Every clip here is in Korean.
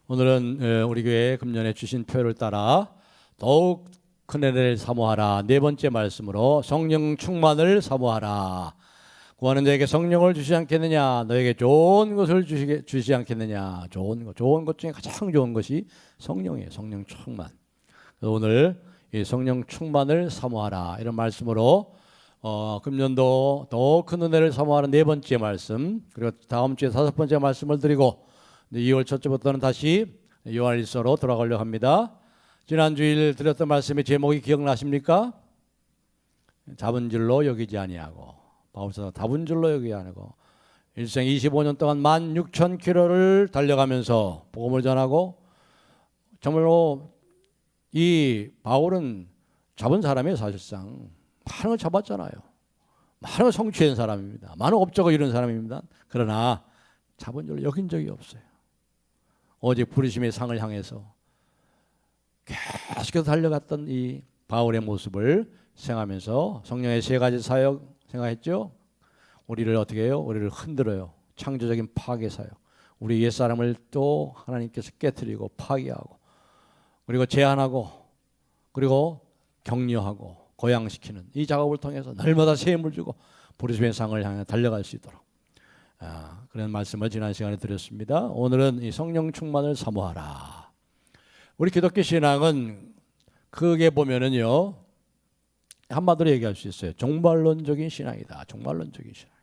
오늘은 우리 교회 금년에 주신 표를 따라 더욱 큰 은혜를 사모하라. 네 번째 말씀으로 성령 충만을 사모하라. 구하는 자에게 성령을 주시지 않겠느냐. 너에게 좋은 것을 주시지 않겠느냐. 좋은 것 중에 가장 좋은 것이 성령이에요. 성령 충만. 그래서 오늘 이 성령 충만을 사모하라 이런 말씀으로 금년도 더 큰 은혜를 사모하는 네 번째 말씀, 그리고 다음 주에 다섯 번째 말씀을 드리고 2월 첫째부터는 다시 요한일서로 돌아가려고 합니다. 지난 주일 드렸던 말씀의 제목이 기억나십니까? 잡은 줄로 여기지 아니하고, 바울서 잡은 줄로 여기지 아니하고 일생 25년 동안 16,000km를 달려가면서 복음을 전하고, 정말로 이 바울은 잡은 사람이에요. 사실상 많은 걸 잡았잖아요. 많은 걸 성취한 사람입니다. 많은 업적을 이룬 사람입니다. 그러나 잡은 줄로 여긴 적이 없어요. 오직 부르심의 상을 향해서 계속해서 달려갔던 이 바울의 모습을 생각하면서 성령의 세 가지 사역 생각했죠. 우리를 어떻게 해요? 우리를 흔들어요. 창조적인 파괴 사역. 우리 옛사람을 또 하나님께서 깨트리고 파괴하고, 그리고 제한하고, 그리고 격려하고 고양시키는 이 작업을 통해서 날마다 새 힘을 주고 부르심의 상을 향해 달려갈 수 있도록 그런 말씀을 지난 시간에 드렸습니다. 오늘은 이 성령 충만을 사모하라. 우리 기독교 신앙은 크게 보면은요, 한마디로 얘기할 수 있어요. 종말론적인 신앙이다. 종말론적인 신앙이다.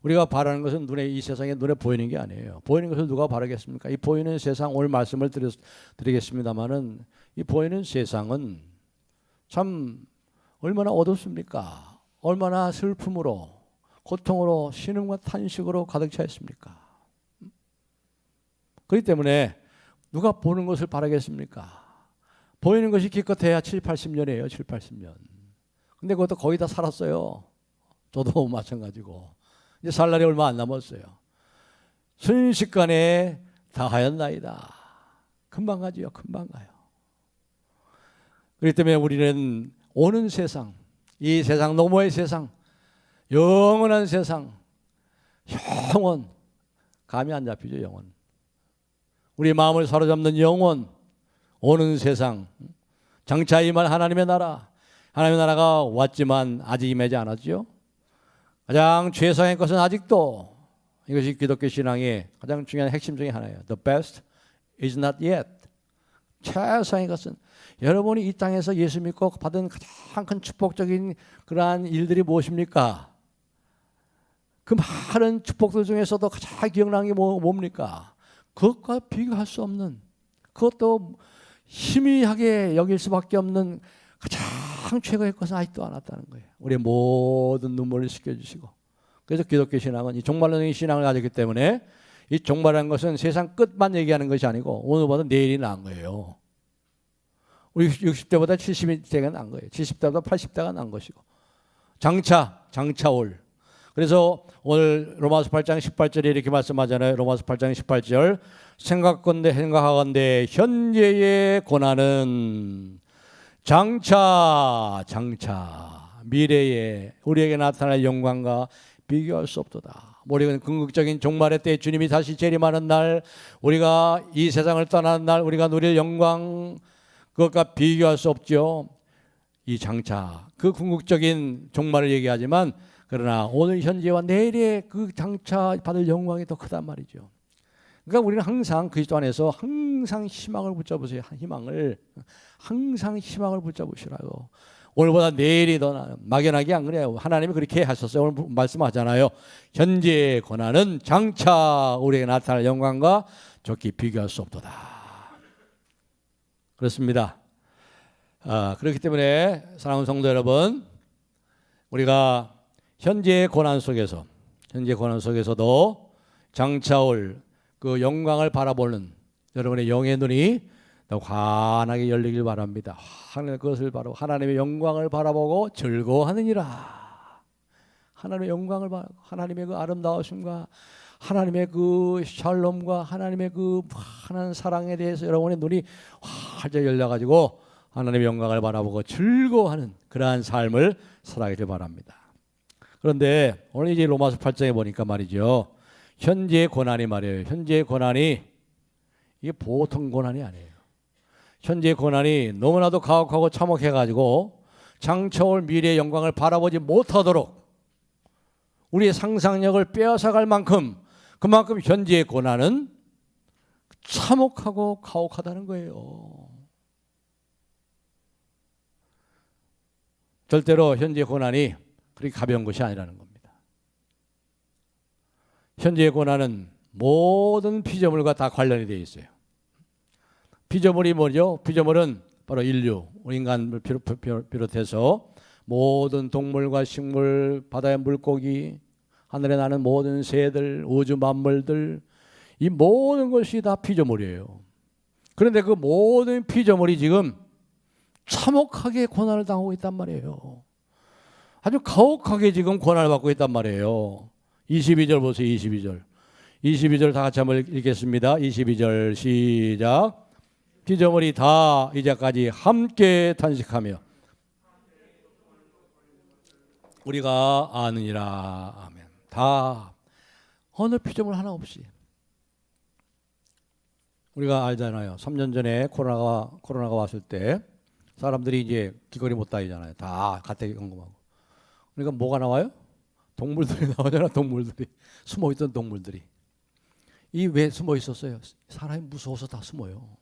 우리가 바라는 것은 이 세상에 눈에 보이는 게 아니에요. 보이는 것을 누가 바라겠습니까? 이 보이는 세상, 오늘 말씀을 드리겠습니다만은 이 보이는 세상은 참 얼마나 어둡습니까? 얼마나 슬픔으로, 고통으로, 신음과 탄식으로 가득 차 있습니까? 그렇기 때문에 누가 보는 것을 바라겠습니까? 보이는 것이 기껏해야 7, 80년이에요. 7, 80년. 근데 그것도 거의 다 살았어요. 저도 마찬가지고. 이제 살 날이 얼마 안 남았어요. 순식간에 다 하였나이다. 금방 가지요. 금방 가요. 그렇기 때문에 우리는 오는 세상, 이 세상 너머의 세상, 영원한 세상, 영원, 감이 안 잡히죠. 영원. 우리 마음을 사로잡는 영원, 오는 세상, 장차 임할 하나님의 나라. 하나님의 나라가 왔지만 아직 임하지 않았죠. 가장 최상의 것은 아직도, 이것이 기독교 신앙의 가장 중요한 핵심 중에 하나예요. The best is not yet. 최상의 것은, 여러분이 이 땅에서 예수 믿고 받은 가장 큰 축복적인 그러한 일들이 무엇입니까? 그 많은 축복들 중에서도 가장 기억나는 게 뭡니까? 그것과 비교할 수 없는, 그것도 희미하게 여길 수밖에 없는 가장 최고의 것은 아직도 안 왔다는 거예요. 우리의 모든 눈물을 씻겨주시고. 그래서 기독교 신앙은 이 종말론적인 신앙을 가졌기 때문에, 이 종말이라는 것은 세상 끝만 얘기하는 것이 아니고 오늘보다 내일이 나은 거예요. 우리 60대보다 70대가 난 거예요. 70대보다 80대가 난 것이고, 장차 올. 그래서 오늘 로마서 8장 18절에 이렇게 말씀하잖아요. 로마서 8장 18절, 생각하건대 현재의 고난은 장차 미래에 우리에게 나타날 영광과 비교할 수 없도다. 우리가 궁극적인 종말의 때 주님이 다시 재림하는 날, 우리가 이 세상을 떠나는 날, 우리가 누릴 영광, 그것과 비교할 수 없죠. 이 장차, 그 궁극적인 종말을 얘기하지만, 그러나 오늘 현재와 내일의 그 장차 받을 영광이 더 크단 말이죠. 그러니까 우리는 항상 그리스도 안에서 항상 희망을 붙잡으세요. 항상 희망을 붙잡으시라고. 오늘보다 내일이 더 나은, 막연하게 안 그래요. 하나님이 그렇게 하셨어요. 오늘 말씀하잖아요. 현재의 고난은 장차 우리에게 나타날 영광과 좋게 비교할 수 없도다. 그렇습니다. 그렇기 때문에 사랑하는 성도 여러분, 우리가 현재의 고난 속에서도 장차 올 그 영광을 바라보는 여러분의 영의 눈이 더 환하게 열리길 바랍니다. 그것을 바로 하나님의 영광을 바라보고 즐거워하느니라. 하나님의 영광을 바라보고, 하나님의 그 아름다우심과 하나님의 그 샬롬과 하나님의 그 환한 사랑에 대해서 여러분의 눈이 활짝 열려가지고 하나님의 영광을 바라보고 즐거워하는 그러한 삶을 살아가길 바랍니다. 그런데 오늘 이제 로마서 8장에 보니까 말이죠, 현재의 고난이 말이에요. 현재의 고난이 이게 보통 고난이 아니에요. 현재 고난이 너무나도 가혹하고 참혹해가지고 장차올 미래의 영광을 바라보지 못하도록 우리의 상상력을 빼앗아갈 만큼 그만큼 현재의 고난은 참혹하고 가혹하다는 거예요. 절대로 현재의 고난이 그렇게 가벼운 것이 아니라는 겁니다. 현재의 고난은 모든 피조물과 다 관련이 되어 있어요. 피조물이 뭐죠? 피조물은 바로 인류, 인간을 비롯해서 모든 동물과 식물, 바다의 물고기, 하늘에 나는 모든 새들, 우주 만물들, 이 모든 것이 다 피조물이에요. 그런데 그 모든 피조물이 지금 참혹하게 고난을 당하고 있단 말이에요. 아주 가혹하게 지금 고난을 받고 있단 말이에요. 22절 보세요. 22절. 22절 다 같이 한번 읽겠습니다. 22절 시작. 피조물이 다 이제까지 함께 탄식하며 우리가 아느니라. 아멘. 다 어느 피조물 하나 없이. 우리가 알잖아요. 3년 전에 코로나가 왔을 때 사람들이 이제 길거리 못 다니잖아요. 다 가택 연금하고. 그러니까 뭐가 나와요? 동물들이 나오잖아. 동물들이 숨어있던 동물들이. 이 왜 숨어 있었어요? 사람이 무서워서 다 숨어요.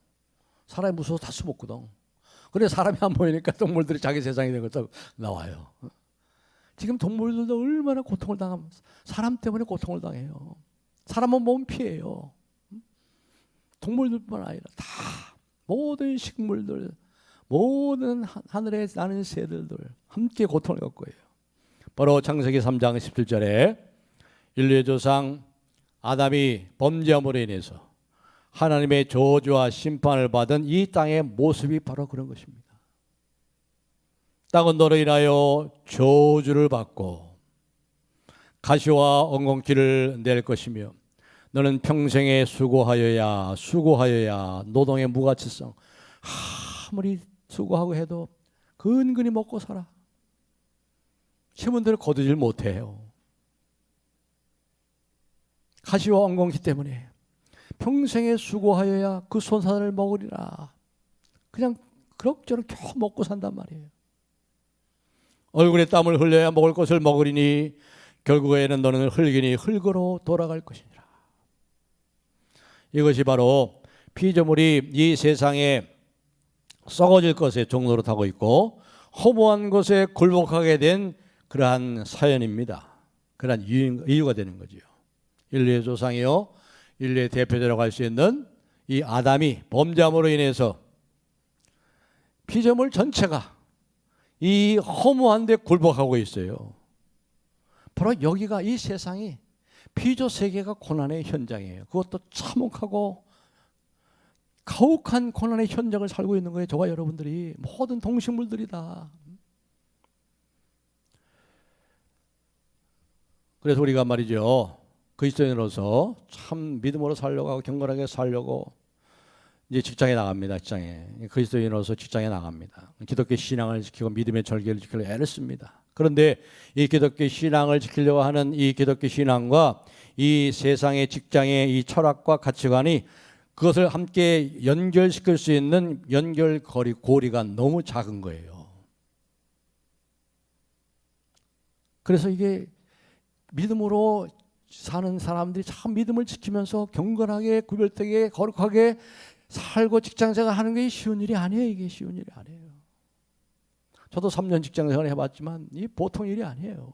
사람이 무서워서 다 숨었거든. 그래 사람이 안 보이니까 동물들이 자기 세상이 된 것도 나와요. 지금 동물들도 얼마나 고통을 당하면서 사람 때문에 고통을 당해요. 사람은 몸 피해요. 동물들뿐만 아니라 다 모든 식물들, 모든 하늘에 나는 새들들 함께 고통을 겪고 있어요. 바로 창세기 3장 17절에 인류의 조상 아담이 범죄함으로 인해서 하나님의 저주와 심판을 받은 이 땅의 모습이 바로 그런 것입니다. 땅은 너로 인하여 저주를 받고 가시와 엉겅퀴를 낼 것이며 너는 평생에 수고하여야 노동의 무가치성. 아무리 수고하고 해도 근근히 먹고 살아. 힘은들 거두질 못해요. 가시와 엉겅퀴 때문에 평생에 수고하여야 그 손산을 먹으리라. 그냥 그럭저럭 겨우 먹고 산단 말이에요. 얼굴에 땀을 흘려야 먹을 것을 먹으리니 결국에는 너는 흙이니 흙으로 돌아갈 것이니라. 이것이 바로 피조물이 이 세상에 썩어질 것에 종로를 타고 있고 허무한 것에 굴복하게 된 그러한 사연입니다. 그러한 이유가 되는 거죠. 인류의 조상이요, 인류의 대표자라고 할 수 있는 이 아담이 범죄함으로 인해서 피조물 전체가 이 허무한 데 굴복하고 있어요. 바로 여기가 이 세상이 피조 세계가 고난의 현장이에요. 그것도 참혹하고 가혹한 고난의 현장을 살고 있는 거예요. 저와 여러분들이 모든 동식물들이 다. 그래서 우리가 말이죠. 그리스도인으로서 참 믿음으로 살려고 하고 경건하게 살려고 이제 직장에 나갑니다. 직장에. 그리스도인으로서 직장에 나갑니다. 기독교 신앙을 지키고 믿음의 절개를 지키려고 애를 씁니다. 그런데 이 기독교 신앙을 지키려고 하는 이 기독교 신앙과 이 세상의 직장의 이 철학과 가치관이 그것을 함께 연결시킬 수 있는 고리가 너무 작은 거예요. 그래서 이게 믿음으로 사는 사람들이 참 믿음을 지키면서 경건하게 구별되게 거룩하게 살고 직장생활 하는 게 쉬운 일이 아니에요. 이게 쉬운 일이 아니에요. 저도 3년 직장생활 해봤지만 이 보통 일이 아니에요.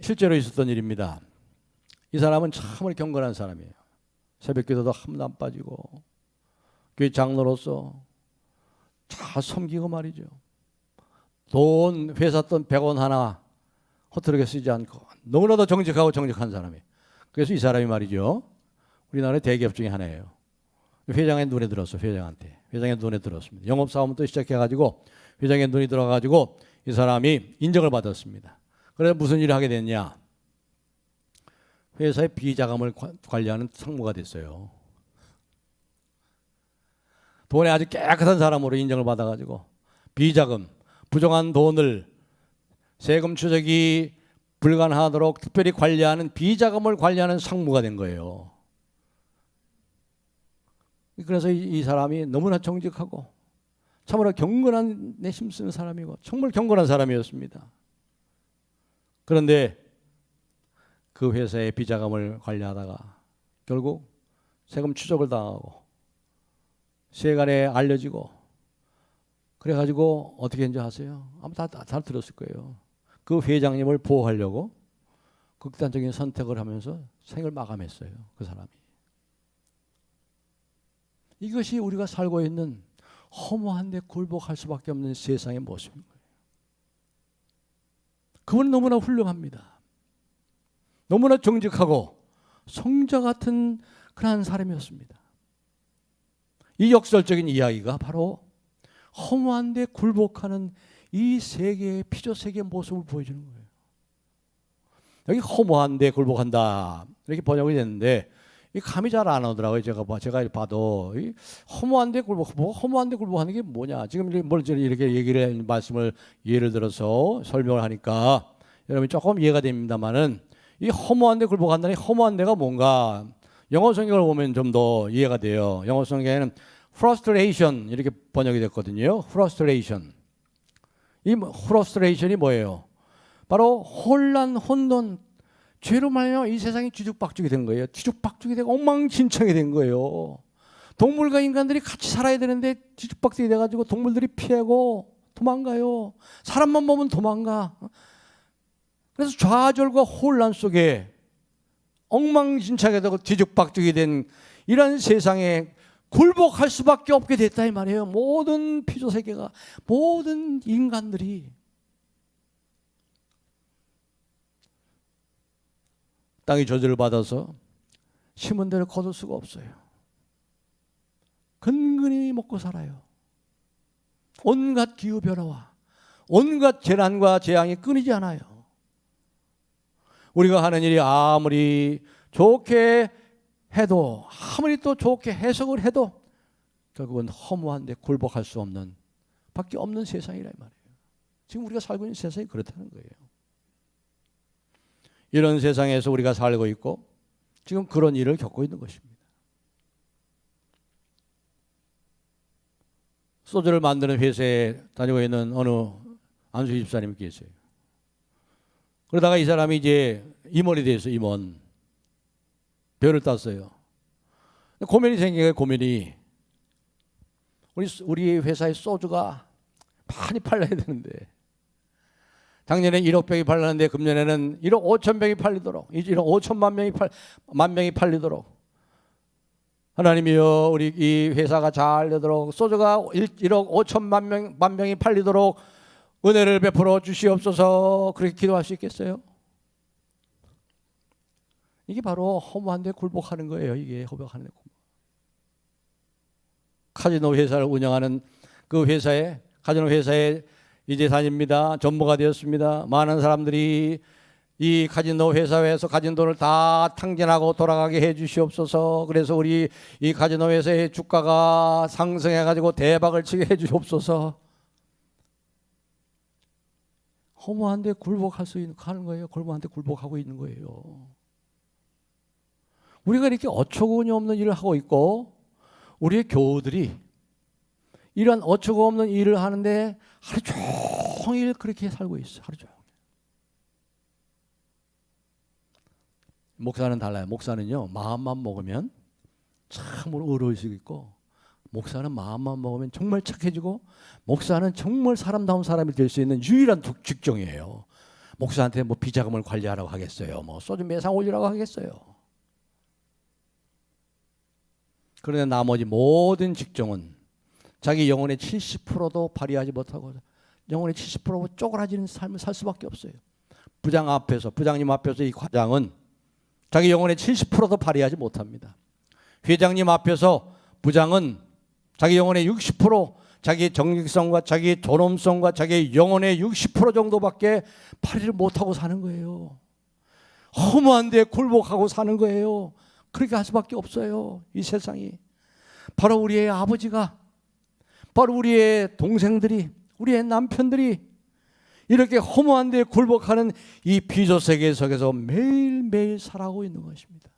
실제로 있었던 일입니다. 이 사람은 참으로 경건한 사람이에요. 새벽기도도 한 번도 안 빠지고 교회 장로로서 잘 섬기고 말이죠. 돈 회사 돈 100원 하나 허투루게 쓰지 않고 너무나도 정직한 사람이에요. 그래서 이 사람이 말이죠. 우리나라의 대기업 중에 하나예요. 회장의 눈에 들었어. 회장의 눈에 들었습니다. 영업사원부터 시작해가지고 회장의 눈이 들어가지고 이 사람이 인정을 받았습니다. 그래서 무슨 일을 하게 됐냐. 회사의 비자금을 관리하는 상무가 됐어요. 돈에 아주 깨끗한 사람으로 인정을 받아가지고 비자금, 부정한 돈을 세금 추적이 불가능하도록 특별히 관리하는 비자금을 관리하는 상무가 된 거예요. 그래서 이 사람이 너무나 정직하고 참으로 경건한 내 힘쓰는 사람이고 정말 경건한 사람이었습니다. 그런데 그 회사의 비자금을 관리하다가 결국 세금 추적을 당하고 세간에 알려지고 그래가지고 어떻게 했는지 아세요? 아마 다 들었을 거예요. 그 회장님을 보호하려고 극단적인 선택을 하면서 생을 마감했어요. 그 사람이. 이것이 우리가 살고 있는 허무한데 굴복할 수밖에 없는 세상의 모습인 거예요. 그분은 너무나 훌륭합니다. 너무나 정직하고 성자 같은 그러한 사람이었습니다. 이 역설적인 이야기가 바로 허무한데 굴복하는 이 세계의 피조 세계의 모습을 보여주는 거예요. 여기 허무한데 굴복한다 이렇게 번역이 됐는데 이 감이 잘 안 오더라고요. 제가 봐도 이 허무한데 굴복하는 게 뭐냐? 지금 뭘 이렇게 얘기를 말씀을 예를 들어서 설명을 하니까 여러분 조금 이해가 됩니다만은 이 허무한데 굴복한다는 허무한 데가 뭔가 영어 성경을 보면 좀 더 이해가 돼요. 영어 성경에는 frustration 이렇게 번역이 됐거든요. frustration. 이 frustration이 뭐예요? 바로 혼란, 혼돈, 죄로 말하면 이 세상이 뒤죽박죽이 된 거예요. 뒤죽박죽이 되고 엉망진창이 된 거예요. 동물과 인간들이 같이 살아야 되는데 뒤죽박죽이 돼가지고 동물들이 피하고 도망가요. 사람만 보면 도망가. 그래서 좌절과 혼란 속에 엉망진창이 되고 뒤죽박죽이 된 이런 세상에 굴복할 수밖에 없게 됐다 이 말이에요. 모든 피조세계가, 모든 인간들이. 땅이 저주를 받아서 심은 대로 거둘 수가 없어요. 근근히 먹고 살아요. 온갖 기후변화와 온갖 재난과 재앙이 끊이지 않아요. 우리가 하는 일이 아무리 좋게 해도 아무리 또 좋게 해석을 해도 결국은 허무한데 굴복할 수 없는 밖에 없는 세상이라 말이에요. 지금 우리가 살고 있는 세상이 그렇다는 거예요. 이런 세상에서 우리가 살고 있고 지금 그런 일을 겪고 있는 것입니다. 소주를 만드는 회사에 다니고 있는 어느 안수 집사님이 계세요. 그러다가 이 사람이 이제 임원이 됐어요. 임원. 별을 땄어요. 고민이 생긴 거예요. 고민이. 우리 회사의 소주가 많이 팔려야 되는데 작년에 1억 병이 팔렸는데 금년에는 1억 5천 병이 팔리도록 1억 5천만 명이 팔리도록 하나님이여 우리 이 회사가 잘 되도록 소주가 1억 5천만 명이 팔리도록 은혜를 베풀어 주시옵소서. 그렇게 기도할 수 있겠어요? 이게 바로 허무한데 굴복하는 거예요. 이게 허무하는 데 카지노 회사를 운영하는 그 회사에 카지노 회사에 이제 다닙니다. 전무가 되었습니다. 많은 사람들이 이 카지노 회사에서 가진 돈을 다 탕진하고 돌아가게 해 주시옵소서. 그래서 우리 이 카지노 회사의 주가가 상승해 가지고 대박을 치게 해 주시옵소서. 허무한데 굴복할 수 있는 하는 거예요. 허무한데 굴복하고 있는 거예요. 우리가 이렇게 어처구니 없는 일을 하고 있고 우리의 교우들이 이런 어처구 없는 일을 하는데 하루 종일 그렇게 살고 있어요. 하루 종일. 목사는 달라요. 목사는요 마음만 먹으면 참으로 의로울수 있고 목사는 마음만 먹으면 정말 착해지고 목사는 정말 사람다운 사람이 될 수 있는 유일한 직종이에요. 목사한테 뭐 비자금을 관리하라고 하겠어요. 뭐 소주 매상 올리라고 하겠어요. 그런데 나머지 모든 직종은 자기 영혼의 70%도 발휘하지 못하고 영혼의 70% 쪼그라지는 삶을 살 수밖에 없어요. 부장님 앞에서 이 과장은 자기 영혼의 70%도 발휘하지 못합니다. 회장님 앞에서 부장은 자기 영혼의 60%, 자기 정직성과 자기 존엄성과 자기 영혼의 60% 정도밖에 발휘를 못하고 사는 거예요. 허무한데 굴복하고 사는 거예요. 그렇게 할 수밖에 없어요. 이 세상이. 바로 우리의 아버지가, 바로 우리의 동생들이, 우리의 남편들이 이렇게 허무한 데 굴복하는 이 피조 세계 속에서 매일매일 살아가고 있는 것입니다.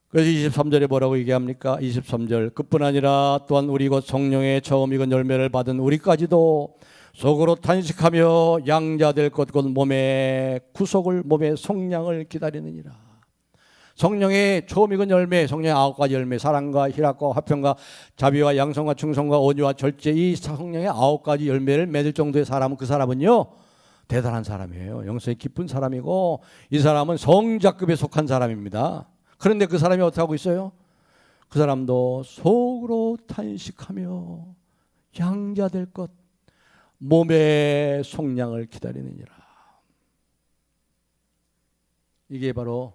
그래서 23절에 뭐라고 얘기합니까? 23절, 그뿐 아니라 또한 우리 곧 성령의 처음 익은 열매를 받은 우리까지도 속으로 탄식하며 양자될 것 곧 몸의 구속을, 몸의 속량을 기다리느니라. 성령의 처음 익은 열매, 성령의 9가지 열매, 사랑과 희락과 화평과 자비와 양성과 충성과 온유와 절제, 이 성령의 9가지 열매를 맺을 정도의 사람은, 그 사람은요 대단한 사람이에요. 영성이 깊은 사람이고, 이 사람은 성자급에 속한 사람입니다. 그런데 그 사람이 어떻게 하고 있어요? 그 사람도 속으로 탄식하며 양자될 것, 몸의 속량을 기다리느니라. 이게 바로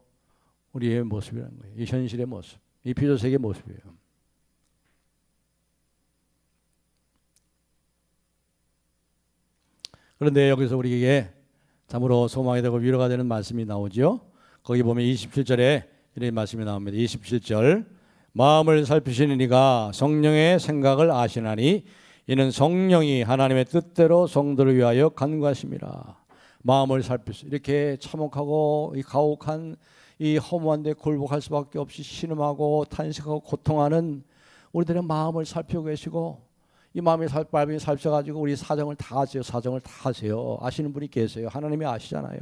우리의 모습이라는 거예요. 이 현실의 모습, 이 피조세계의 모습이에요. 그런데 여기서 우리에게 참으로 소망이 되고 위로가 되는 말씀이 나오죠. 거기 보면 27절에 이런 말씀이 나옵니다. 27절, 마음을 살피시는 이가 성령의 생각을 아시나니 이는 성령이 하나님의 뜻대로 성도를 위하여 간구하심이라. 마음을 살피시, 이렇게 참혹하고 이 가혹한 이 허무한 데 굴복할 수밖에 없이 신음하고 탄식하고 고통하는 우리들의 마음을 살피고 계시고, 이 마음이 빨리 살펴가지고 우리 사정을 다 아세요. 사정을 다 아세요. 아시는 분이 계세요. 하나님이 아시잖아요.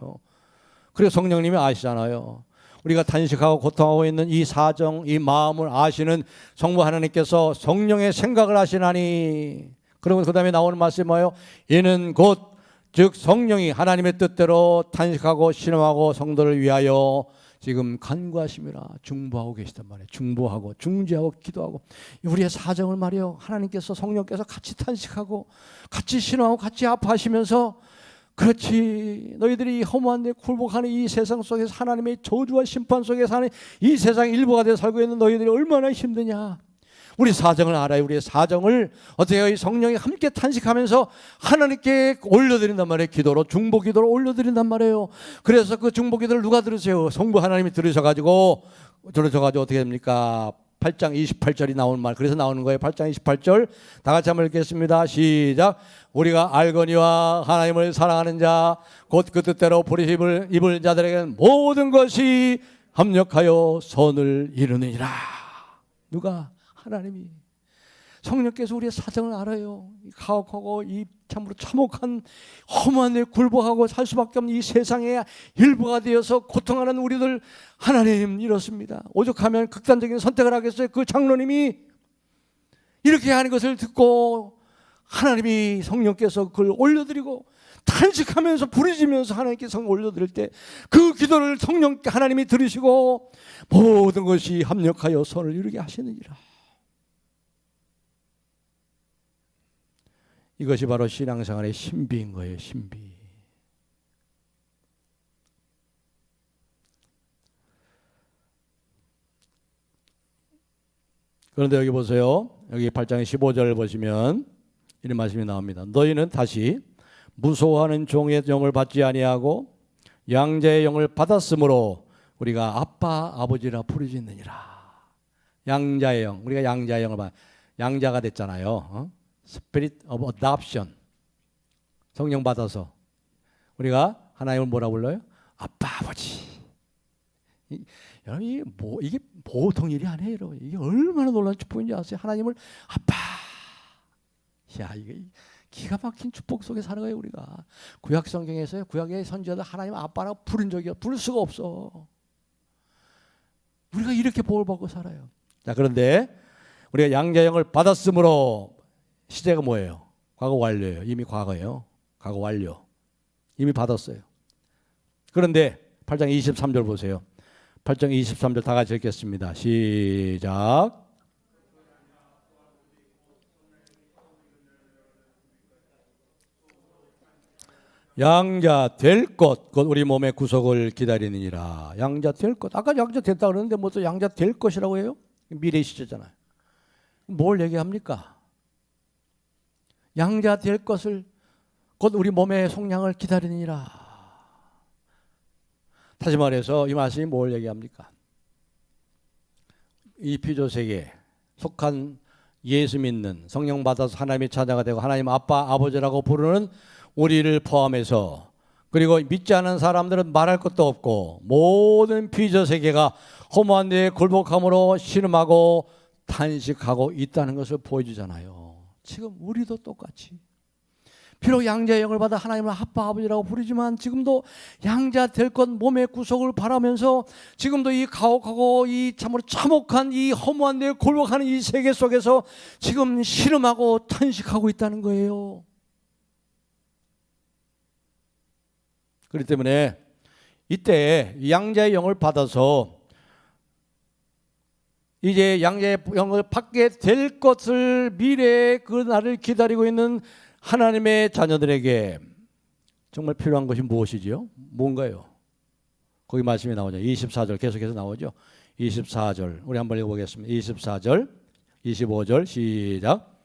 그리고 성령님이 아시잖아요. 우리가 탄식하고 고통하고 있는 이 사정, 이 마음을 아시는 성부 하나님께서 성령의 생각을 하시나니, 그러면 그 다음에 나오는 말씀이 뭐예요? 이는 곧 즉 성령이 하나님의 뜻대로 탄식하고 신음하고 성도를 위하여 지금 간구하심이라, 중보하고 계시단 말이에요. 중보하고 중지하고 기도하고, 우리의 사정을 말이에요, 하나님께서, 성령께서 같이 탄식하고 같이 신음하고 같이 아파하시면서, 그렇지, 너희들이 허무한 데 굴복하는 이 세상 속에서, 하나님의 저주와 심판 속에 사는 이 세상 일부가 되어 살고 있는 너희들이 얼마나 힘드냐. 우리 사정을 알아요. 우리의 사정을 어떻게 해요? 성령이 함께 탄식하면서 하나님께 올려드린단 말이에요. 기도로, 중보 기도로 올려드린단 말이에요. 그래서 그 중보 기도를 누가 들으세요? 성부 하나님이 들으셔가지고 어떻게 됩니까? 8장 28절이 나오는 말, 그래서 나오는 거예요. 8장 28절 다 같이 한번 읽겠습니다. 시작. 우리가 알거니와 하나님을 사랑하는 자 곧 그 뜻대로 부르심을 입을 자들에게는 모든 것이 합력하여 선을 이루느니라. 누가? 하나님이. 성령께서 우리의 사정을 알아요. 이 가혹하고 이 참으로 참혹한 허무한 데 굴복하고 살 수밖에 없는 이 세상의 일부가 되어서 고통하는 우리들, 하나님 이렇습니다. 오죽하면 극단적인 선택을 하겠어요? 그 장로님이 이렇게 하는 것을 듣고 하나님이, 성령께서 그걸 올려드리고 탄식하면서 부르짖으면서 하나님께 성령 올려드릴 때 그 기도를 성령 하나님이 들으시고 모든 것이 합력하여 선을 이루게 하시느니라. 이것이 바로 신앙생활의 신비인 거예요. 신비. 그런데 여기 보세요. 여기 8장 15절을 보시면 이런 말씀이 나옵니다. 너희는 다시 무소하는 종의 영을 받지 아니하고 양자의 영을 받았으므로 우리가 아빠 아버지라 부르짖느니라. 양자의 영, 우리가 양자의 영을 양자가 됐잖아요. Spirit of Adoption, 성령 받아서 우리가 하나님을 뭐라 불러요? 아빠 아버지. 여러분, 이게 보통 일이 아니에요. 여러분, 이게 얼마나 놀라운 축복인지 아세요? 하나님을 아빠. 야, 이게 기가 막힌 축복 속에 사는 거예요. 우리가 구약 성경에서요, 구약의 선지자들 하나님 아빠라고 부른 적이 부를 수가 없어. 우리가 이렇게 복을 받고 살아요. 자, 그런데 우리가 양자영을 받았으므로 시제가 뭐예요? 과거 완료예요. 이미 과거예요. 과거 완료. 이미 받았어요. 그런데 8장 23절 보세요. 8장 23절 다 같이 읽겠습니다. 시작. 양자 될 것, 곧 우리 몸의 구속을 기다리느니라. 양자 될 것. 아까 양자 됐다 그러는데 뭐 또 양자 될 것이라고 해요? 미래 시제잖아요. 뭘 얘기합니까? 양자 될 것을, 곧 우리 몸의 속량을 기다리느니라. 다시 말해서 이 말씀이 뭘 얘기합니까? 이 피조세계에 속한 예수 믿는 성령 받아서 하나님의 자녀가 되고 하나님 아빠 아버지라고 부르는 우리를 포함해서, 그리고 믿지 않은 사람들은 말할 것도 없고 모든 피조 세계가 허무한 데에 굴복함으로 신음하고 탄식하고 있다는 것을 보여주잖아요. 지금 우리도 똑같이 비록 양자의 영을 받아 하나님을 아빠 아버지라고 부르지만 지금도 양자 될 것 몸의 구속을 바라면서 지금도 이 가혹하고 이 참으로 참혹한 이 허무한 데에 굴복하는 이 세계 속에서 지금 신음하고 탄식하고 있다는 거예요. 그렇기 때문에 이때 양자의 영을 받아서 이제 양자의 영을 받게 될 것을 미래의 그 날을 기다리고 있는 하나님의 자녀들에게 정말 필요한 것이 무엇이지요? 뭔가요? 거기 말씀이 나오죠. 24절 계속해서 나오죠. 24절 우리 한번 읽어보겠습니다. 24절 25절 시작.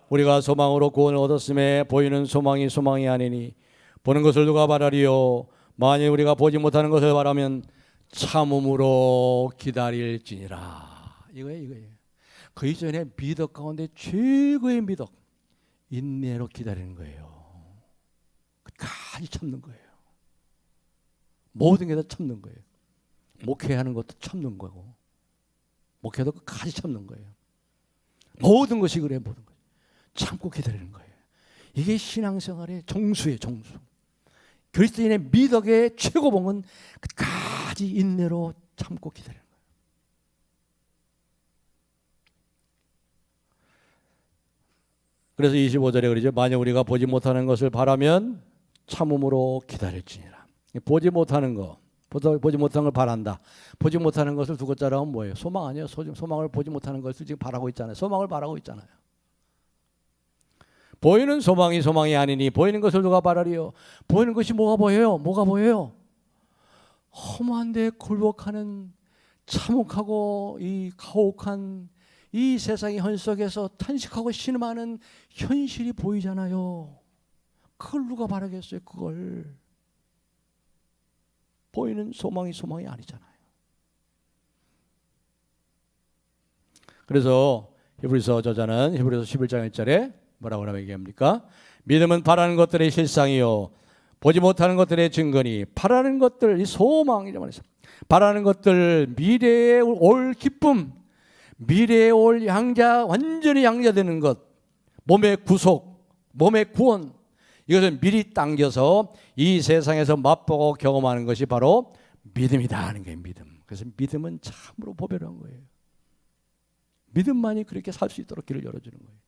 우리가 소망으로 구원을 얻었음에 보이는 소망이 소망이 아니니 보는 것을 누가 바라리요? 만일 우리가 보지 못하는 것을 바라면 참음으로 기다릴지니라. 이거예요. 그 이전에 미덕 가운데 최고의 미덕, 인내로 기다리는 거예요. 끝까지 참는 거예요. 모든 게 다 참는 거예요. 목회하는 것도 참는 거고, 목회도 끝까지 참는 거예요. 모든 것이 그래, 모든 것 참고 기다리는 거예요. 이게 신앙생활의 정수예요, 정수. 그리스도인의 미덕의 최고봉은 끝까지 인내로 참고 기다리는 거예요. 그래서 25절에 그러죠. 만약 우리가 보지 못하는 것을 바라면 참음으로 기다릴지니라. 보지 못하는 거, 보지 못하는 걸 바란다. 보지 못하는 것을 두 글자로 하면 뭐예요? 소망 아니에요? 소망을 보지 못하는 것을 지금 바라고 있잖아요. 소망을 바라고 있잖아요. 보이는 소망이 소망이 아니니 보이는 것을 누가 바라리요? 보이는 것이 뭐가 보여요? 뭐가 보여요? 험한 데 굴복하는 참혹하고 이 가혹한 이 세상의 현 속에서 탄식하고 신음하는 현실이 보이잖아요. 그걸 누가 바라겠어요? 그걸. 보이는 소망이 소망이 아니잖아요. 그래서 히브리서 저자는 히브리서 11장 1절에 뭐라고 얘기합니까? 믿음은 바라는 것들의 실상이요 보지 못하는 것들의 증거니, 바라는 것들, 이 소망이라고 말해서 바라는 것들, 미래에 올 기쁨, 미래에 올 양자, 완전히 양자되는 것, 몸의 구속, 몸의 구원, 이것을 미리 당겨서 이 세상에서 맛보고 경험하는 것이 바로 믿음이다 하는 거예요. 믿음. 그래서 믿음은 참으로 보배로한 거예요. 믿음만이 그렇게 살 수 있도록 길을 열어주는 거예요.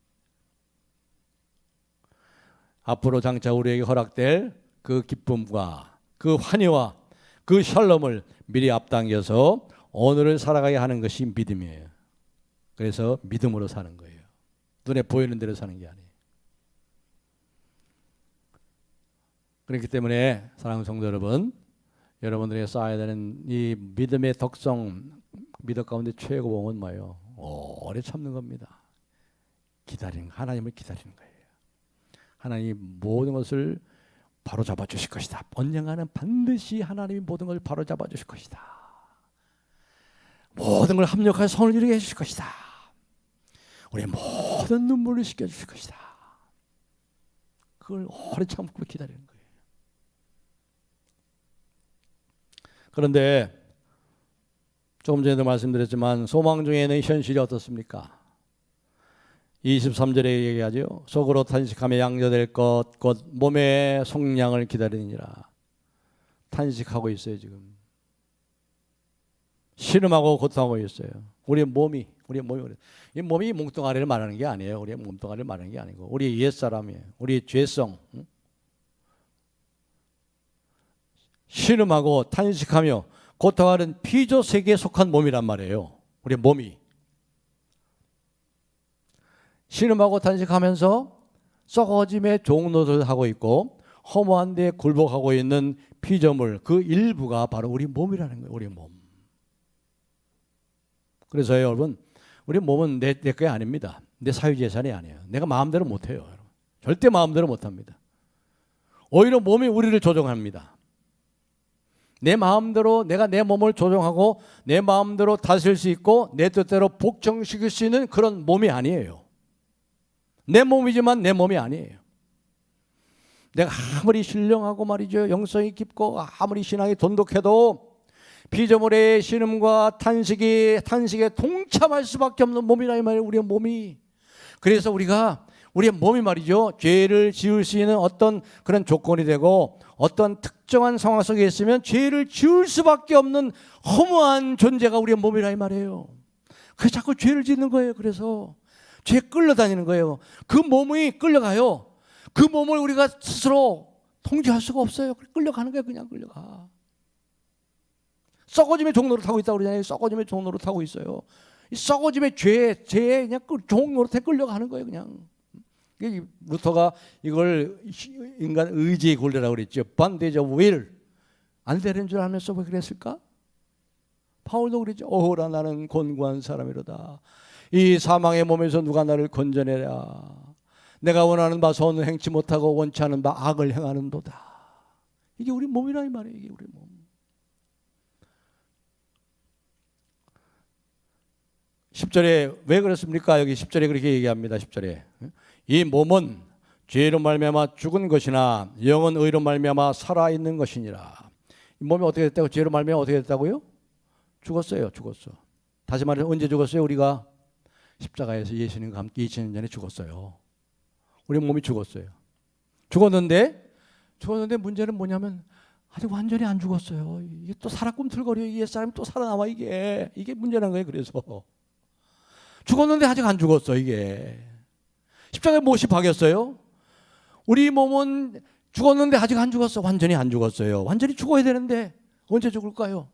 앞으로 장차 우리에게 허락될 그 기쁨과 그 환희와 그 샬롬을 미리 앞당겨서 오늘을 살아가게 하는 것이 믿음이에요. 그래서 믿음으로 사는 거예요. 눈에 보이는 대로 사는 게 아니에요. 그렇기 때문에 사랑하는 성도 여러분, 여러분들에게 쌓아야 되는 이 믿음의 덕성, 믿음 가운데 최고봉은 뭐예요? 오래 참는 겁니다. 하나님을 기다리는 거예요. 하나님이 모든 것을 바로 잡아 주실 것이다. 언젠가는 반드시 하나님이 모든 것을 바로 잡아 주실 것이다. 모든 걸 합력하여 선을 이루게 해주실 것이다. 우리의 모든 눈물을 씻겨주실 것이다. 그걸 오래 참고 기다리는 거예요. 그런데 조금 전에도 말씀드렸지만 소망 중에는 현실이 어떻습니까? 23절에 얘기하죠. 속으로 탄식하며 양자될 것 곧 몸의 속량을 기다리니라. 탄식하고 있어요. 지금 신음하고 고통하고 있어요. 우리의 몸이 이 몸이 몸뚱아리를 말하는 게 아니에요. 우리의 몸뚱아리를 말하는 게 아니고 우리의 옛사람이에요. 우리의 죄성, 신음하고 탄식하며 고통하는 피조 세계에 속한 몸이란 말이에요. 우리의 몸이 신음하고 탄식하면서 썩어짐의 종노릇을 하고 있고 허무한 데 굴복하고 있는 피조물 그 일부가 바로 우리 몸이라는 거예요. 우리 몸. 그래서 여러분, 우리 몸은 내 게 아닙니다. 내 사유재산이 아니에요. 내가 마음대로 못해요. 여러분. 절대 마음대로 못합니다. 오히려 몸이 우리를 조종합니다. 내 마음대로 내가 내 몸을 조종하고 내 마음대로 다스릴 수 있고 내 뜻대로 복종시킬 수 있는 그런 몸이 아니에요. 내 몸이지만 내 몸이 아니에요. 내가 아무리 신령하고 말이죠, 영성이 깊고 아무리 신앙이 돈독해도 피조물의 신음과 탄식에 동참할 수밖에 없는 몸이라 이 말이에요. 우리의 몸이. 그래서 우리의 몸이 말이죠, 죄를 지을 수 있는 어떤 그런 조건이 되고 어떤 특정한 상황 속에 있으면 죄를 지을 수밖에 없는 허무한 존재가 우리의 몸이라 이 말이에요. 그래서 자꾸 죄를 짓는 거예요. 그래서 죄에 끌려다니는 거예요. 그 몸이 끌려가요. 그 몸을 우리가 스스로 통제할 수가 없어요. 끌려가는 거예요. 그냥 끌려가. 썩어짐의 종로를 타고 있다고 그러잖아요. 썩어짐의 종로를 타고 있어요. 이 썩어짐의 죄에 그냥 종로로 끌려가는 거예요. 그냥. 루터가 이걸 인간 의지의 굴레라고 그랬죠. Bondage of will. 안 되는 줄 알면서 왜 그랬을까? 바울도 그랬죠. 오호라 나는 곤고한 사람이로다. 이 사망의 몸에서 누가 나를 건져내랴. 내가 원하는 바 선을 행치 못하고 원치 않은 바 악을 행하는도다. 이게 우리 몸이라 이 말이에요. 이게 우리 몸. 10절에 왜 그렇습니까? 여기 10절에 그렇게 얘기합니다. 10절에 이 몸은 죄로 말미암아 죽은 것이나 영은 의로 말미암아 살아있는 것이니라. 이 몸이 어떻게 됐다고? 죄로 말미암아 어떻게 됐다고요? 죽었어요. 죽었어. 다시 말해서 언제 죽었어요? 우리가 십자가에서 예수님과 함께 2000년 전에 죽었어요. 우리 몸이 죽었어요. 죽었는데 문제는 뭐냐면 아직 완전히 안 죽었어요. 이게 또 살아 꿈틀거려요. 이 옛사람이 또 살아나와. 이게 문제란 거예요. 그래서 죽었는데 아직 안 죽었어. 이게 십자가에 못이 박였어요. 우리 몸은 죽었는데 아직 안 죽었어. 완전히 안 죽었어요. 완전히 죽어야 되는데 언제 죽을까요?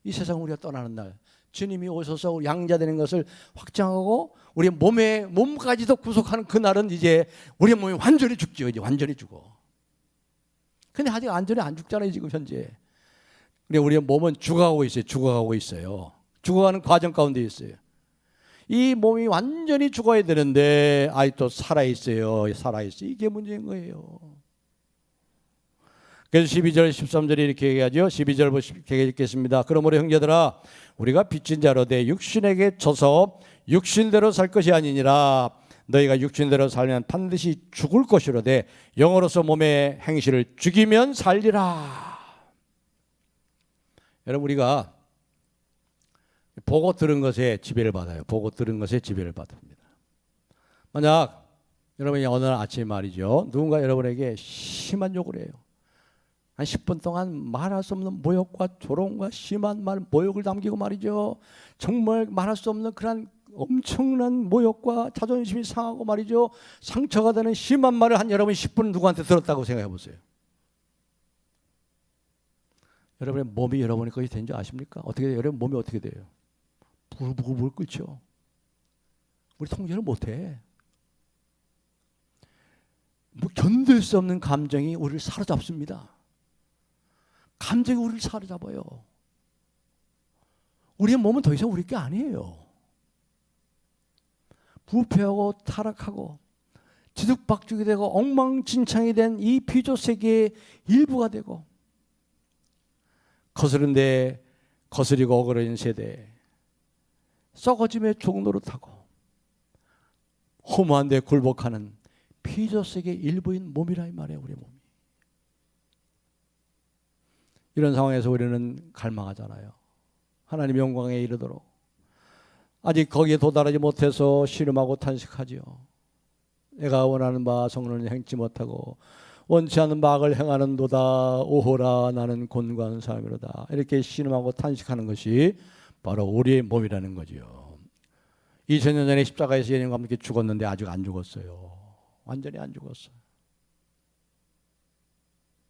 이 세상 우리가 떠나는 날, 주님이 오셔서 양자되는 것을 확정하고 우리 몸까지도 구속하는 그날은 이제 우리 몸이 완전히 죽죠. 이제 완전히 죽어. 근데 아직 완전히 안 죽잖아요. 지금 현재. 근데 우리 몸은 죽어가고 있어요. 죽어가는 과정 가운데 있어요. 이 몸이 완전히 죽어야 되는데 아직도 살아있어요. 이게 문제인 거예요. 그래서 12절 13절에 이렇게 얘기하죠. 12절부터 이렇게 읽겠습니다. 그러므로 형제들아 우리가 빚진 자로 돼 육신에게 져서 육신대로 살 것이 아니니라. 너희가 육신대로 살면 반드시 죽을 것이로되 영으로서 몸의 행실을 죽이면 살리라. 여러분 우리가 보고 들은 것에 지배를 받아요. 보고 들은 것에 지배를 받습니다. 만약 여러분이 어느 날 아침에 말이죠, 누군가 여러분에게 심한 욕을 해요. 한 10분 동안 말할 수 없는 모욕과 조롱과 심한 말, 모욕을 남기고 말이죠, 정말 말할 수 없는 그런 엄청난 모욕과 자존심이 상하고 말이죠, 상처가 되는 심한 말을 한 여러분이 10분 누구한테 들었다고 생각해 보세요. 여러분의 몸이 여러분의 것이 된 줄 아십니까? 어떻게 돼요? 여러분 몸이 어떻게 돼요? 부글부글 끓죠. 우리 통제를 못해. 뭐 견딜 수 없는 감정이 우리를 사로잡습니다. 감정이 우리를 사로잡아요. 우리의 몸은 더 이상 우리 게 아니에요. 부패하고 타락하고 지득박죽이 되고 엉망진창이 된 이 피조 세계의 일부가 되고 거스른데 거스리고 어그러진 세대, 썩어짐의 종로를 타고 허무한 데 굴복하는 피조 세계의 일부인 몸이라 이 말이에요. 우리 몸이. 이런 상황에서 우리는 갈망하잖아요. 하나님 영광에 이르도록. 아직 거기에 도달하지 못해서 씨름하고 탄식하지요. 내가 원하는 바 성론을 행치 못하고 원치 않는 바 악을 행하는도다. 오호라 나는 곤고한 사람이로다. 이렇게 씨름하고 탄식하는 것이 바로 우리의 몸이라는 거죠. 2000년 전에 십자가에서 예수님과 함께 죽었는데 아직 안 죽었어요. 완전히 안 죽었어요.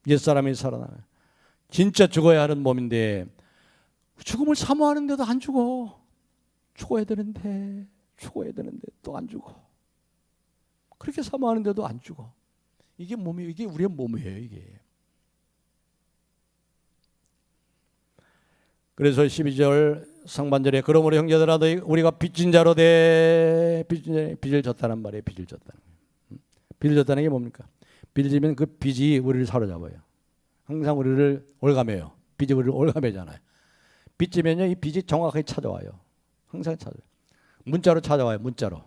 옛사람이 살아나요. 진짜 죽어야 하는 몸인데 죽음을 사모하는데도 안 죽어. 죽어야 되는데 또 안 죽어. 그렇게 사모하는데도 안 죽어. 이게 우리의 몸이에요. 이게. 그래서 12절 상반절에 그러므로 형제들아 우리가 빚진 자로 돼. 빚을 졌다는 말이에요. 빚을 졌다는 거예요. 빚을 졌다는 게 뭡니까? 빚을 지면 그 빚이 우리를 사로잡아요. 항상 우리를 올가매요. 빚이 우리를 올가매잖아요. 빚 지면요, 이 빚이 정확하게 찾아와요. 항상 찾아와요. 문자로 찾아와요. 문자로.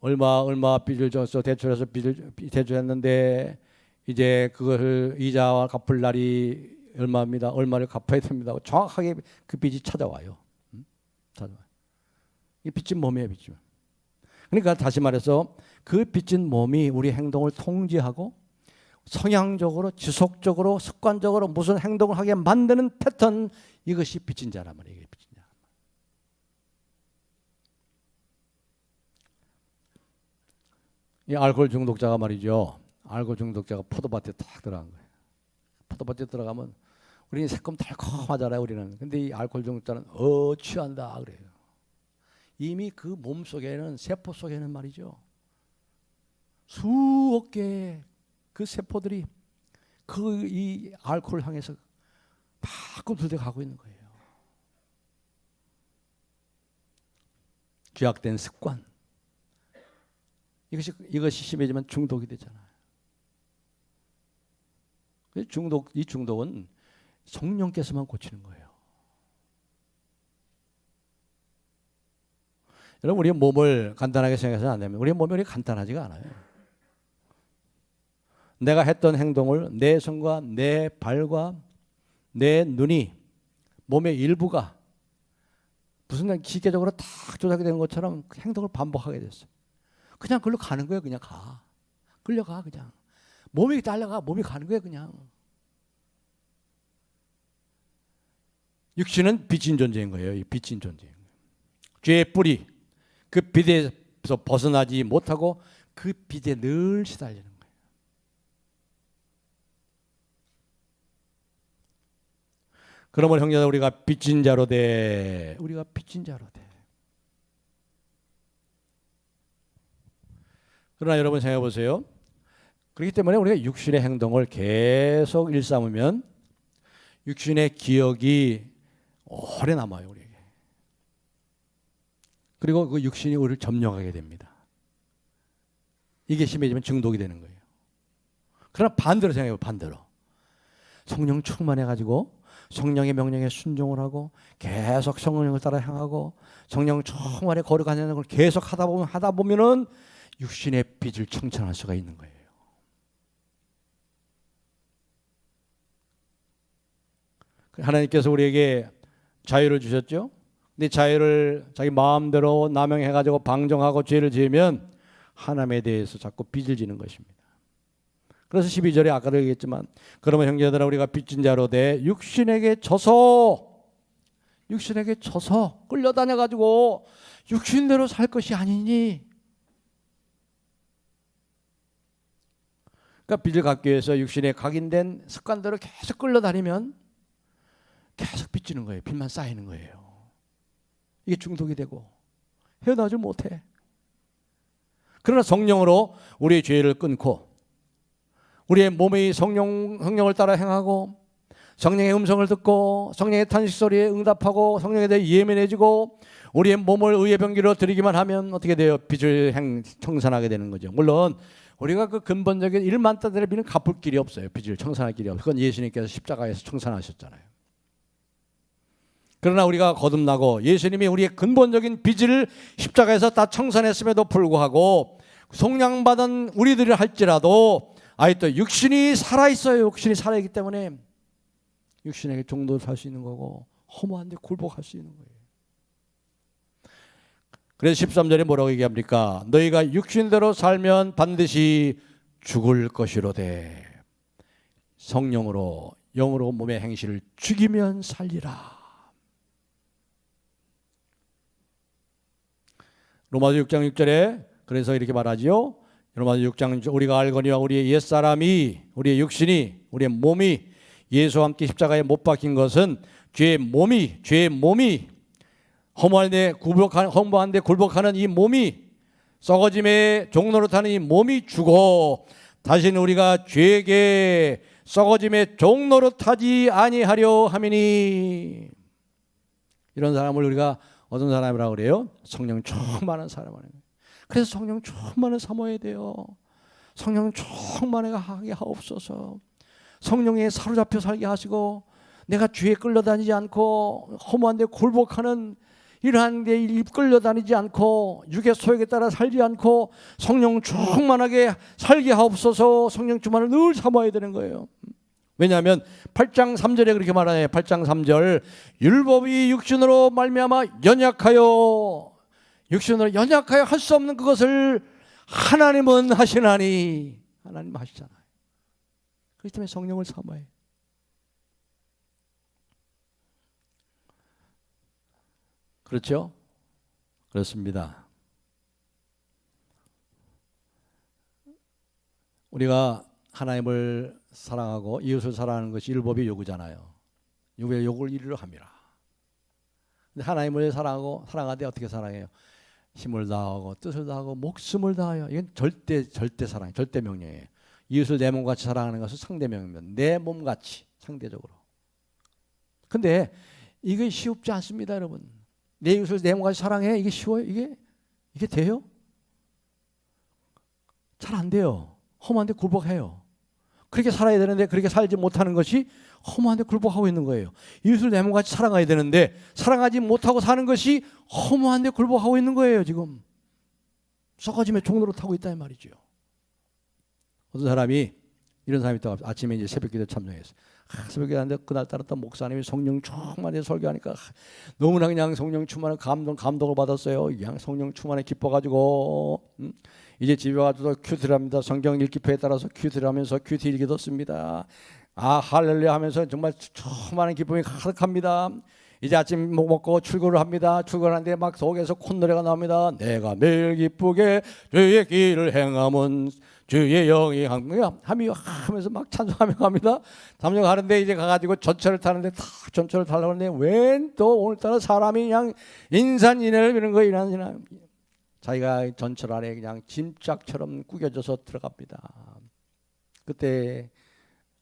얼마 빚을 줬어. 대출해서 빚을 대출했는데 이제 그것을 이자와 갚을 날이 얼마입니다. 얼마를 갚아야 됩니다. 정확하게 그 빚이 찾아와요. 찾아와요. 이 빚진 몸이에요, 빚진. 그러니까 다시 말해서 그 빚진 몸이 우리 행동을 통제하고 성향적으로 지속적으로 습관적으로 무슨 행동을 하게 만드는 패턴, 이것이 빚진 자란 말이에요. 빚진 자. 이 알코올 중독자가 말이죠. 알코올 중독자가 포도밭에 딱 들어간 거예요. 포도밭에 들어가면 우리는 새콤달콤하잖아요, 우리는. 근데 이 알코올 중독자는 취한다 그래요. 이미 그 몸 속에는, 세포 속에는 말이죠, 수억 개의 그 세포들이 그 이 알코올을 향해서 막 들려 가고 있는 거예요. 죄악된 습관. 이것이 심해지면 중독이 되잖아요. 이 중독은 성령께서만 고치는 거예요. 여러분, 우리 몸을 간단하게 생각해서는 안 됩니다. 우리 몸이 그렇게 간단하지가 않아요. 내가 했던 행동을 내 손과 내 발과 내 눈이, 몸의 일부가 무슨 기계적으로 딱 조작이 된 것처럼 그 행동을 반복하게 됐어요. 그냥 그걸로 가는 거예요. 그냥 가. 끌려가. 그냥 몸이 딸려가. 몸이 가는 거예요. 그냥. 육신은 빚진 존재인 거예요. 이 빚진 존재. 죄의 뿌리, 그 빚에서 벗어나지 못하고 그 빚에 늘 시달리는 거예요. 그러면 형제들, 우리가 빚진 자로 돼. 우리가 빚진 자로 돼. 그러나 여러분 생각해 보세요. 그렇기 때문에 우리가 육신의 행동을 계속 일삼으면 육신의 기억이 오래 남아요, 우리에게. 그리고 그 육신이 우리를 점령하게 됩니다. 이게 심해지면 중독이 되는 거예요. 그러나 반대로 생각해요. 반대로. 성령 충만해가지고 성령의 명령에 순종을 하고 계속 성령을 따라 향하고 성령 충만에 거룩하는 걸 계속 하다 보면은 육신의 빚을 청산할 수가 있는 거예요. 하나님께서 우리에게 자유를 주셨죠. 근데 자유를 자기 마음대로 남용해가지고 방종하고 죄를 지으면 하나님에 대해서 자꾸 빚을 지는 것입니다. 그래서 12절에 아까도 얘기했지만, 그러면 형제들아, 우리가 빚진 자로 돼 육신에게 져서 끌려다녀가지고 육신대로 살 것이 아니니. 그러니까 빚을 갚기 위해서 육신에 각인된 습관대로 계속 끌려다니면 계속 빚지는 거예요. 빚만 쌓이는 거예요. 이게 중독이 되고 헤어나지 못해. 그러나 성령으로 우리의 죄를 끊고 우리의 몸의 성령을 따라 행하고 성령의 음성을 듣고 성령의 탄식 소리에 응답하고 성령에 대해 예민해지고 우리의 몸을 의의 병기로 드리기만 하면 어떻게 돼요? 빚을 청산하게 되는 거죠. 물론 우리가 그 근본적인 1만 달러의 빚은 갚을 길이 없어요. 빚을 청산할 길이 없어요. 그건 예수님께서 십자가에서 청산하셨잖아요. 그러나 우리가 거듭나고 예수님이 우리의 근본적인 빚을 십자가에서 다 청산했음에도 불구하고 속량받은 우리들이 할지라도 아직도 육신이 살아있어요. 육신이 살아있기 때문에 육신에게 종도 살 수 있는 거고 허무한데 굴복할 수 있는 거예요. 그래서 13절에 뭐라고 얘기합니까? 너희가 육신대로 살면 반드시 죽을 것이로되 성령으로 영으로 몸의 행실을 죽이면 살리라. 로마서 6장 6절에 그래서 이렇게 말하지요. 로마서 6장 우리가 알거니와 우리의 옛사람이 우리의 육신이 우리의 몸이 예수와 함께 십자가에 못 박힌 것은 죄의 몸이 허무한데 굴복하는 이 몸이 썩어짐의 종로로 타는 이 몸이 죽어 다시는 우리가 죄에게 썩어짐의 종로로 타지 아니하려 함이니. 이런 사람을 우리가 어떤 사람이라고 그래요? 성령 충만한 사람이에요. 그래서 성령 충만을 삼아야 돼요. 성령 충만하게 하옵소서. 성령에 사로잡혀 살게 하시고 내가 죄에 끌려다니지 않고 허무한데 굴복하는 이러한 데 이끌려 다니지 않고 육의 소욕에 따라 살지 않고 성령 충만하게 살게 하옵소서. 성령 충만을 늘 삼아야 되는 거예요. 왜냐하면 8장 3절에 그렇게 말하네요. 8장 3절 율법이 육신으로 말미암아 연약하여 할 수 없는 그것을 하나님은 하시나니. 하나님 하시잖아요. 그렇기 때문에 성령을 삼아야 해요. 그렇죠? 그렇습니다. 우리가 하나님을 사랑하고 이웃을 사랑하는 것이 율법의 요구잖아요. 율법의 요구를 이루려 함이라. 근데 하나님을 사랑하고 사랑하되 어떻게 사랑해요? 힘을 다하고 뜻을 다하고 목숨을 다하여. 이건 절대 사랑, 절대 명령이에요. 이웃을 내 몸같이 사랑하는 것은 상대 명령. 내 몸같이 상대적으로. 근데 이게 쉽지 않습니다, 여러분. 내 이웃을 내 몸같이 사랑해. 이게 쉬워요? 이게 돼요? 잘 안 돼요. 험한데 굴복해요. 그렇게 살아야 되는데 그렇게 살지 못하는 것이 허무한데 굴복하고 있는 거예요. 이웃을 내 몸같이 사랑해야 되는데 사랑하지 못하고 사는 것이 허무한데 굴복하고 있는 거예요. 지금 썩어짐의 종로로 타고 있다 이 말이죠. 어떤 사람이 이런 사람이 있다고 아침에 이제 새벽기도 참여했어요. 새벽기도 하는데 그날따라 또 목사님이 성령 충만에 설교하니까 너무나 그냥 성령 충만한 감동을 받았어요. 그냥 성령 충만에 기뻐가지고 이제 집에 와서도 큐티를 합니다. 성경 읽기표에 따라서 큐티를 하면서 큐티 일기도 씁니다. 아 할렐루야 하면서 정말 충만한 기쁨이 가득합니다. 이제 아침 먹고 출근을 합니다. 출근하는데 막 속에서 콧노래가 나옵니다. 내가 매일 기쁘게 주의 길을 행함은 주의 영이 하면서 막 찬송하며 갑니다. 찬송하는데 이제 가가지고 전철을 타는데 전철을 타려고 하는데 웬 또 오늘따라 사람이 그냥 인산인해를 비는 거예요. 자기가 전철 안에 그냥 짐짝처럼 구겨져서 들어갑니다. 그때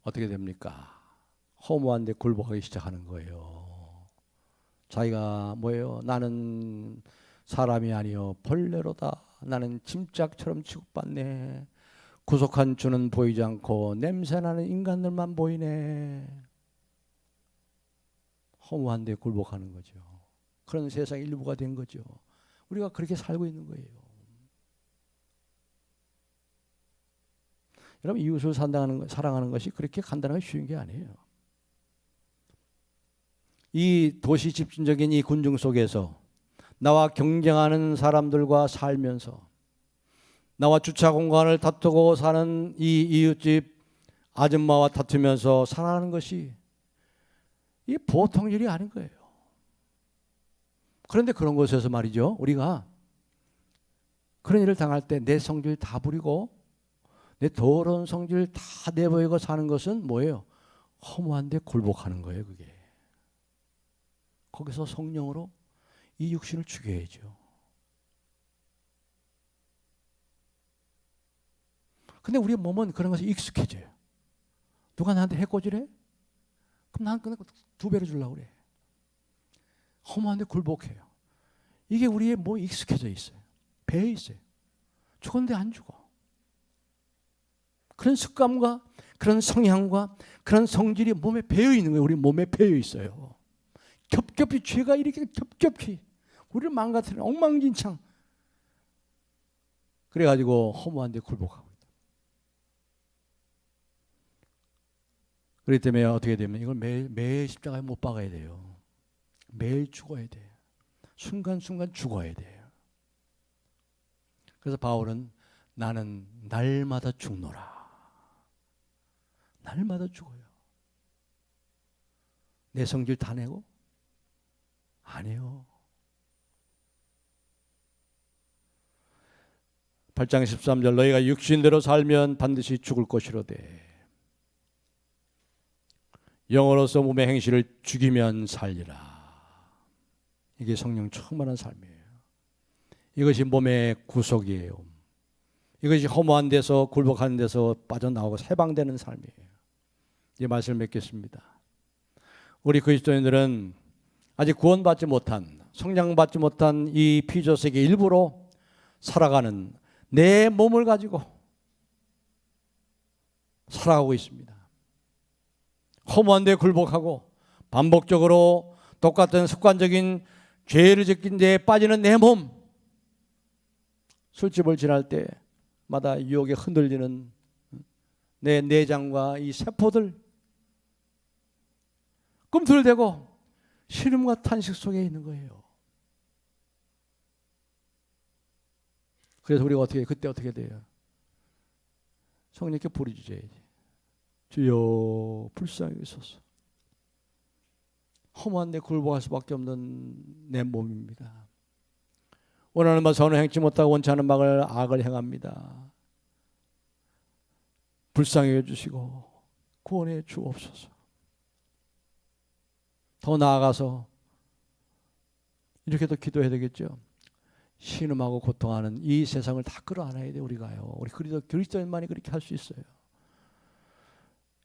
어떻게 됩니까? 허무한데 굴복하기 시작하는 거예요. 자기가 뭐예요? 나는 사람이 아니요 벌레로다. 나는 짐짝처럼 취급받네. 구속한 주는 보이지 않고 냄새나는 인간들만 보이네. 허무한데 굴복하는 거죠. 그런 세상 일부가 된 거죠. 우리가 그렇게 살고 있는 거예요. 여러분 이웃을 사랑하는 것이 그렇게 간단하게 쉬운 게 아니에요. 이 도시 집중적인 이 군중 속에서 나와 경쟁하는 사람들과 살면서 나와 주차 공간을 다투고 사는 이 이웃집 아줌마와 다투면서 살아가는 것이 이 보통 일이 아닌 거예요. 그런데 그런 곳에서 말이죠. 우리가 그런 일을 당할 때 내 성질 다 부리고 내 더러운 성질 다 내버리고 사는 것은 뭐예요? 허무한데 굴복하는 거예요. 그게. 거기서 성령으로 이 육신을 죽여야죠. 근데 우리 몸은 그런 것에 익숙해져요. 누가 나한테 해코지래? 그럼 난 그냥 2배로 주려고 그래. 허무한데 굴복해요. 이게 우리의 몸에 익숙해져 있어요. 배에 있어요. 죽었는데 안 죽어. 그런 습관과 그런 성향과 그런 성질이 몸에 배어 있는 거예요. 우리 몸에 배어 있어요. 겹겹이 죄가 이렇게 겹겹이 우리를 망가뜨리는 엉망진창. 그래가지고 허무한데 굴복하고 있다. 그렇기 때문에 어떻게 되면 이걸 매일 십자가에 못 박아야 돼요. 매일 죽어야 돼요. 순간순간 죽어야 돼요. 그래서 바울은 나는 날마다 죽노라. 날마다 죽어요. 내 성질 다 내고? 아니에요. 8장 13절 너희가 육신대로 살면 반드시 죽을 것이로되 영으로서 몸의 행실을 죽이면 살리라. 이게 성령 충만한 삶이에요. 이것이 몸의 구속이에요. 이것이 허무한 데서 굴복하는 데서 빠져나오고 해방되는 삶이에요. 이 말씀을 맺겠습니다. 우리 그리스도인들은 아직 구원받지 못한 성장받지 못한 이 피조세계 일부로 살아가는 내 몸을 가지고 살아가고 있습니다. 허무한 데 굴복하고 반복적으로 똑같은 습관적인 죄를 짓긴 데에 빠지는 내 몸, 술집을 지날 때마다 유혹에 흔들리는 내 내장과 이 세포들, 꿈틀대고 시름과 탄식 속에 있는 거예요. 그래서 우리가 그때 어떻게 돼요? 성령께 부르짖어야지. 주여 불쌍히 여기소서. 험한 데 굴복할 수밖에 없는 내 몸입니다. 원하는 바 선을 행치 못하고 원치 않은 막을 악을 행합니다. 불쌍히 여주시고 구원해 주옵소서. 더 나아가서 이렇게도 기도해야 되겠죠. 신음하고 고통하는 이 세상을 다 끌어안아야 돼. 우리가요. 우리 그리스도인만이 그렇게 할 수 있어요.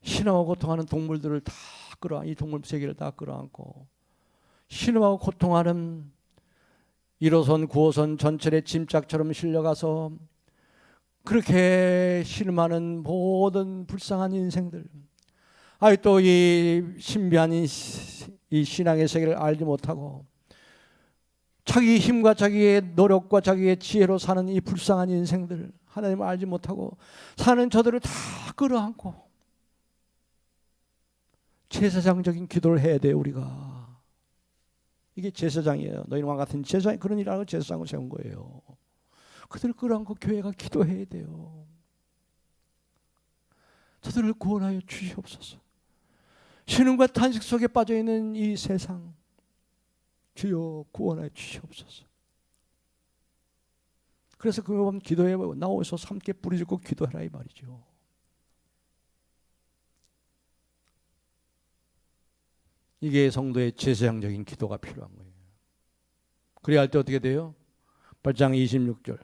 신음하고 고통하는 동물들을 다 이 동물 세계를 다 끌어안고, 신음하고 고통하는 1호선 9호선 전철의 짐짝처럼 실려가서 그렇게 신음하는 모든 불쌍한 인생들, 또 이 신비한 이 신앙의 세계를 알지 못하고 자기 힘과 자기의 노력과 자기의 지혜로 사는 이 불쌍한 인생들, 하나님을 알지 못하고 사는 저들을 다 끌어안고 제사장적인 기도를 해야 돼요. 우리가 이게 제사장이에요. 너희와 같은 제사장이 그런 일을 하고 제사장을 세운 거예요. 그들을 끌어안고 교회가 기도해야 돼요. 저들을 구원하여 주시옵소서. 신음과 탄식 속에 빠져있는 이 세상, 주여 구원하여 주시옵소서. 그래서 그 보면 기도해 나오셔서 함께 부르짖고 기도하라 이 말이죠. 이게 성도의 제사장적인 기도가 필요한 거예요. 그래야 할 때 어떻게 돼요? 8장 26절,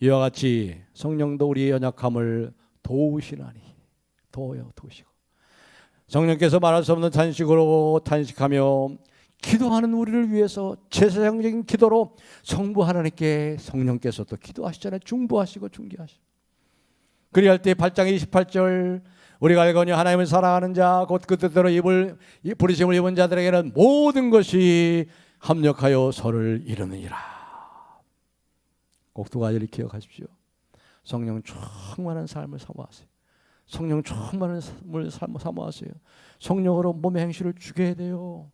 이와 같이 성령도 우리의 연약함을 도우시나니, 도우시고 성령께서 말할 수 없는 탄식으로 탄식하며 기도하는 우리를 위해서 제사장적인 기도로 성부 하나님께 성령께서 또 기도하시잖아요. 중보하시고 중개하시고. 그래야 할 때 8장 28절, 우리가 알거니 하나님을 사랑하는 자 곧 그 뜻대로 부르심을 입은 자들에게는 모든 것이 합력하여 서를 이루느니라. 꼭 두 가지를 기억하십시오. 성령 충만한 삶을 사모하세요. 성령 충만한 삶을 사모하세요. 성령으로 몸의 행실을 죽여야 돼요.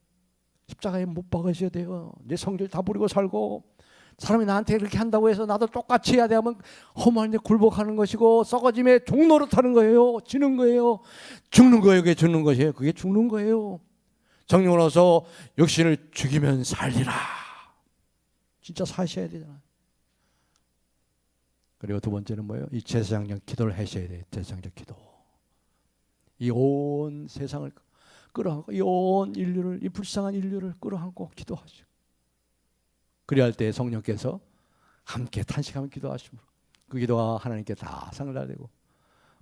십자가에 못 박으셔야 돼요. 내 성질 다 부리고 살고, 사람이 나한테 이렇게 한다고 해서 나도 똑같이 해야 돼 하면 험한 데 굴복하는 것이고 썩어짐의 종노릇하는 거예요. 지는 거예요. 죽는 거예요. 그게 죽는 것이에요. 그게 죽는 거예요. 성령으로서 육신을 죽이면 살리라. 진짜 사셔야 되잖아요. 그리고 두 번째는 뭐예요? 이 제사장적 기도를 하셔야 돼요. 제사장적 기도. 이 온 세상을 끌어안고, 이 온 인류를, 이 불쌍한 인류를 끌어안고 기도하시고, 그래야 할 때 성령께서 함께 탄식하며 기도하시므로 그 기도가 하나님께 다 상달되고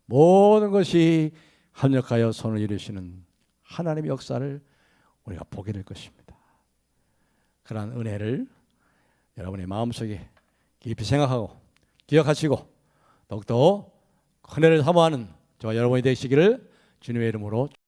모든 것이 합력하여 선을 이루시는 하나님의 역사를 우리가 보게 될 것입니다. 그러한 은혜를 여러분의 마음속에 깊이 생각하고 기억하시고 더욱더 은혜를 사모하는 저와 여러분이 되시기를 주님의 이름으로